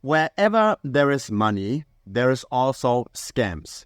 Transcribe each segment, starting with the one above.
Wherever there is money, there is also scams.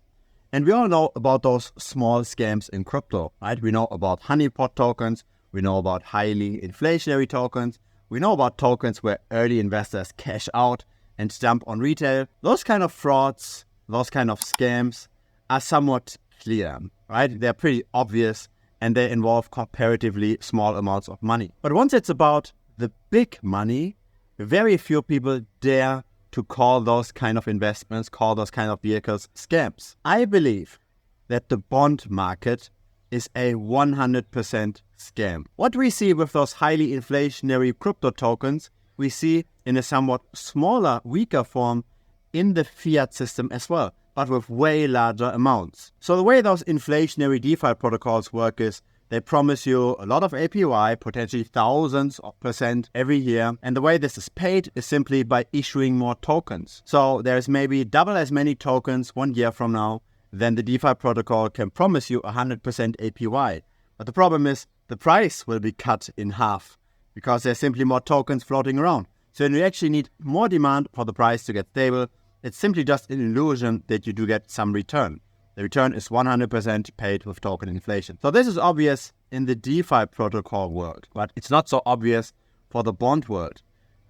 And we all know about those small scams in crypto, right? We know about honeypot tokens. We know about highly inflationary tokens. We know about tokens where early investors cash out and dump on retail. Those kind of frauds, those kind of scams are somewhat clear, right? They're pretty obvious and they involve comparatively small amounts of money. But once it's about the big money, very few people dare to call those kind of investments, call those kind of vehicles scams. I believe that the bond market is a 100% scam. What we see with those highly inflationary crypto tokens, we see in a somewhat smaller, weaker form in the fiat system as well, but with way larger amounts. So the way those inflationary DeFi protocols work is they promise you a lot of APY, potentially thousands of percent every year. And the way this is paid is simply by issuing more tokens. So there's maybe double as many tokens 1 year from now than the DeFi protocol can promise you 100% APY. But the problem is the price will be cut in half because there's simply more tokens floating around. So you actually need more demand for the price to get stable. It's simply just an illusion that you do get some return. The return is 100% paid with token inflation. So this is obvious in the DeFi protocol world, but it's not so obvious for the bond world.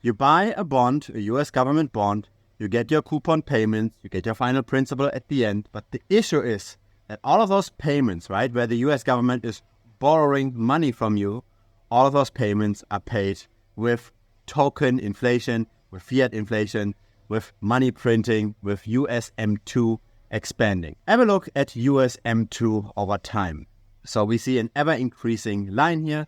You buy a bond, a US government bond, you get your coupon payments, you get your final principal at the end. But the issue is that all of those payments, right, where the US government is borrowing money from you, all of those payments are paid with token inflation, with fiat inflation, with money printing, with USM2 expanding. Have a look at USM2 over time. So we see an ever increasing line here.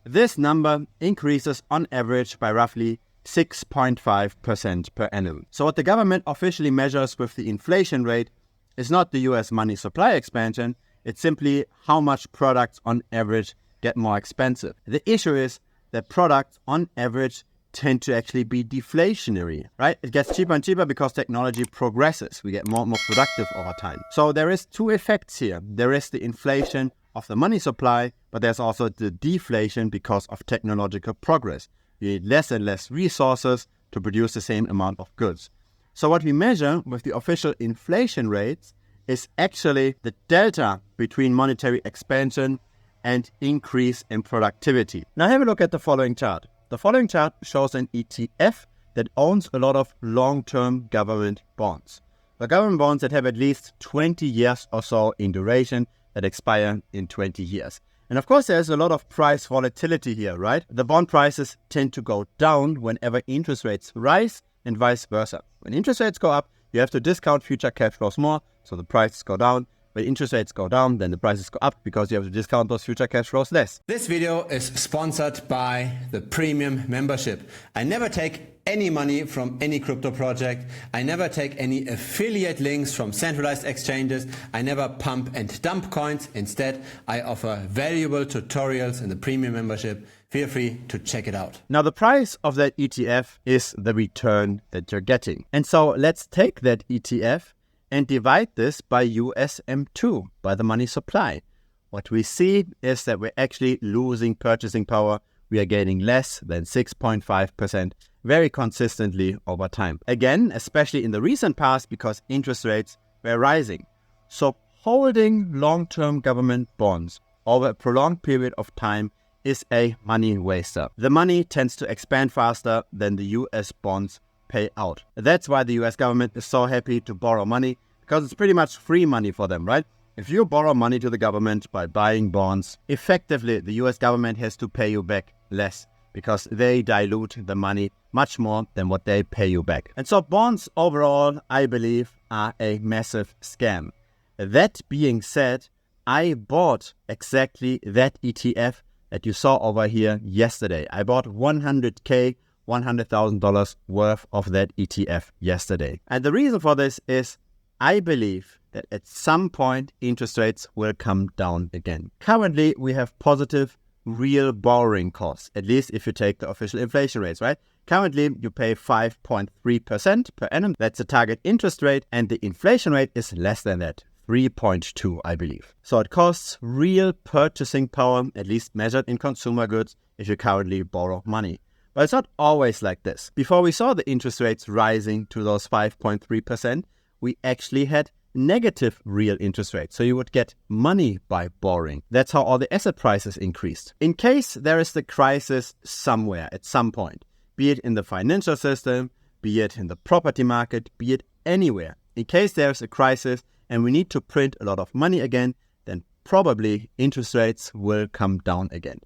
This number increases on average by roughly 6.5% per annum. So what the government officially measures with the inflation rate is not the US money supply expansion, it's simply how much products on average get more expensive. The issue is that products on average tend to actually be deflationary, right? It gets cheaper and cheaper because technology progresses. We get more and more productive over time. So there is two effects here. There is the inflation of the money supply, but there's also the deflation because of technological progress. You need less and less resources to produce the same amount of goods. So what we measure with the official inflation rates is actually the delta between monetary expansion and increase in productivity. Now have a look at the following chart. The following chart shows an ETF that owns a lot of long-term government bonds. The government bonds that have at least 20 years or so in duration that expire in 20 years. And of course, there's a lot of price volatility here, right? The bond prices tend to go down whenever interest rates rise and vice versa. When interest rates go up, you have to discount future cash flows more, so the prices go down. When interest rates go down, then the prices go up because you have to discount those future cash flows less. This video is sponsored by the Premium membership. I never take any money from any crypto project. I never take any affiliate links from centralized exchanges. I never pump and dump coins. Instead, I offer valuable tutorials in the Premium membership. Feel free to check it out. Now, the price of that ETF is the return that you're getting. And so let's take that ETF and divide this by USM2, by the money supply. What we see is that we're actually losing purchasing power. We are gaining less than 6.5% very consistently over time. Again, especially in the recent past because interest rates were rising. So holding long-term government bonds over a prolonged period of time is a money waster. The money tends to expand faster than the US bonds pay out. That's why the US government is so happy to borrow money, because it's pretty much free money for them, right? If you borrow money to the government by buying bonds, effectively the US government has to pay you back less because they dilute the money much more than what they pay you back. And so bonds overall, I believe, are a massive scam. That being said, I bought exactly that ETF that you saw over here yesterday. I bought $100,000 worth of that ETF yesterday. And the reason for this is I believe that at some point interest rates will come down again. Currently, we have positive real borrowing costs, at least if you take the official inflation rates, right? Currently, you pay 5.3% per annum. That's the target interest rate, and the inflation rate is less than that, 3.2, I believe. So it costs real purchasing power, at least measured in consumer goods, if you currently borrow money. But it's not always like this. Before we saw the interest rates rising to those 5.3%, we actually had negative real interest rates. So you would get money by borrowing. That's how all the asset prices increased. In case there is the crisis somewhere at some point, be it in the financial system, be it in the property market, be it anywhere, in case there's a crisis and we need to print a lot of money again, then probably interest rates will come down again.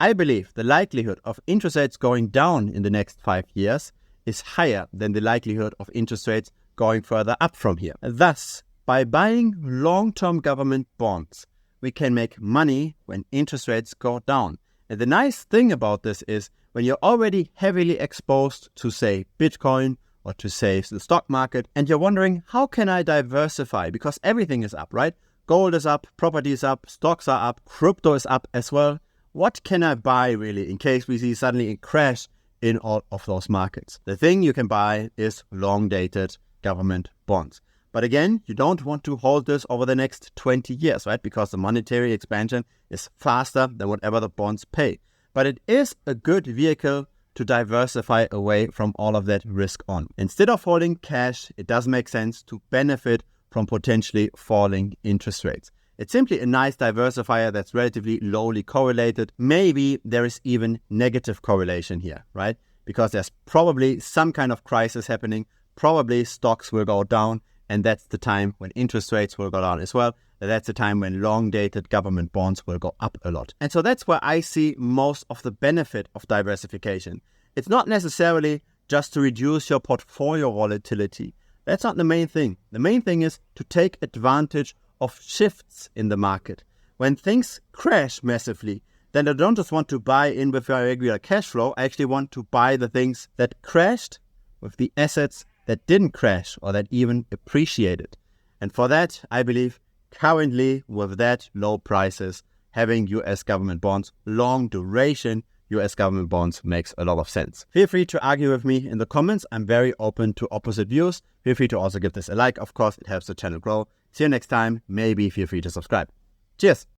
I believe the likelihood of interest rates going down in the next 5 years is higher than the likelihood of interest rates going further up from here. Thus, by buying long-term government bonds, we can make money when interest rates go down. And the nice thing about this is when you're already heavily exposed to, say, Bitcoin or to, say, the stock market, and you're wondering, how can I diversify? Because everything is up, right? Gold is up, property is up, stocks are up, crypto is up as well. What can I buy really in case we see suddenly a crash in all of those markets? The thing you can buy is long-dated government bonds. But again, you don't want to hold this over the next 20 years, right? Because the monetary expansion is faster than whatever the bonds pay. But it is a good vehicle to diversify away from all of that risk on. Instead of holding cash, it does make sense to benefit from potentially falling interest rates. It's simply a nice diversifier that's relatively lowly correlated. Maybe there is even negative correlation here, right? Because there's probably some kind of crisis happening. Probably stocks will go down, and that's the time when interest rates will go down as well. That's the time when long-dated government bonds will go up a lot. And so that's where I see most of the benefit of diversification. It's not necessarily just to reduce your portfolio volatility. That's not the main thing. The main thing is to take advantage of shifts in the market. When things crash massively, then I don't just want to buy in with my regular cash flow. I actually want to buy the things that crashed with the assets that didn't crash or that even appreciated. And for that, I believe currently with that low prices, having US government bonds, long duration US government bonds makes a lot of sense. Feel free to argue with me in the comments. I'm very open to opposite views. Feel free to also give this a like. Of course, it helps the channel grow. See you next time. Maybe feel free to subscribe. Cheers.